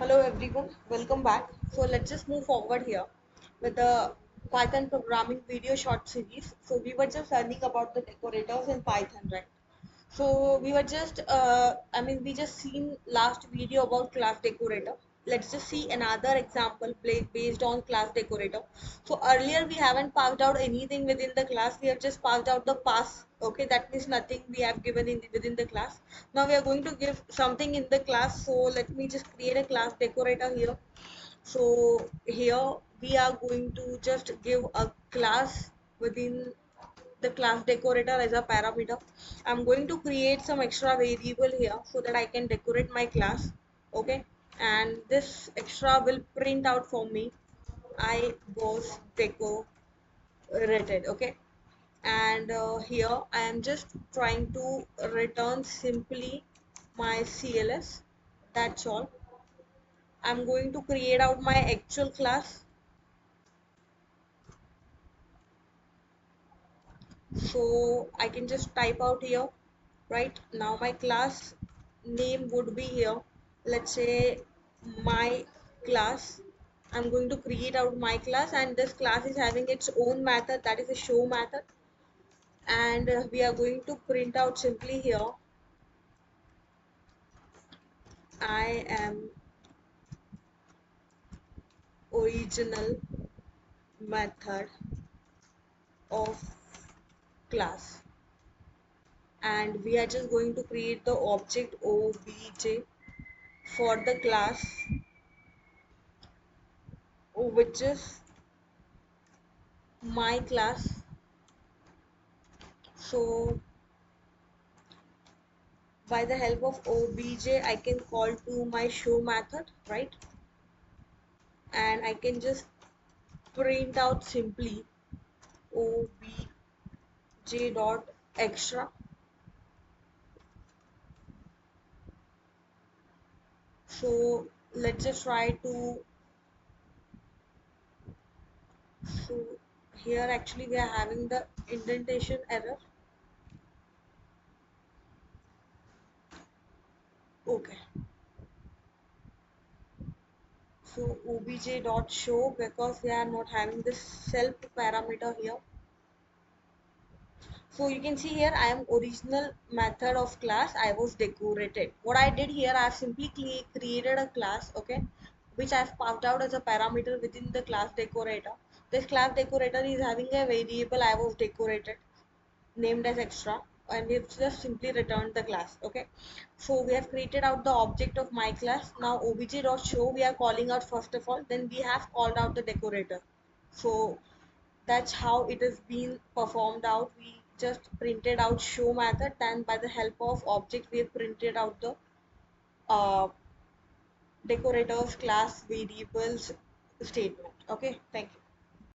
Hello everyone, welcome back. So let's just move forward here with the Python programming video short series. So we were just learning about the decorators in Python, right? So we were just, we just seen last video about class decorator. Let's just see another example based on class decorator. So earlier we haven't passed out anything within the class. We have just passed out the pass. Okay, that means nothing we have given within the class. Now we are going to give something in the class. So let me just create a class decorator here. So here we are going to just give a class within the class decorator as a parameter. I'm going to create some extra variable here so that I can decorate my class. Okay, and this extra will print out for me I was decorated. Okay, and here I am just trying to return simply my CLS. That's all. I'm going to create out my actual class. So I can just type out here. Right now my class name would be here, let's say my class. I'm going to create out my class, and this class is having its own method, that is a show method. And we are going to print out simply here, I am original method of class. And we are just going to create the object obj for the class, which is my class. So by the help of obj I can call to my show method, right? And I can just print out simply obj dot extra. So let's just try to, so here actually we are having the indentation error. Okay, so obj dot show, because we are not having this self parameter here. So you can see here I am original method of class I was decorated. What I did here, I have simply created a class, okay, which I have passed out as a parameter within the class decorator. This class decorator is having a variable I was decorated named as extra, and we've just simply returned the class. Okay, so we have created out the object of my class. Now obj.show we are calling out first of all, then we have called out the decorator. So that's how it is being performed out. We just printed out show method, and by the help of object we have printed out the uh, decorators class variables statement. Okay, thank you.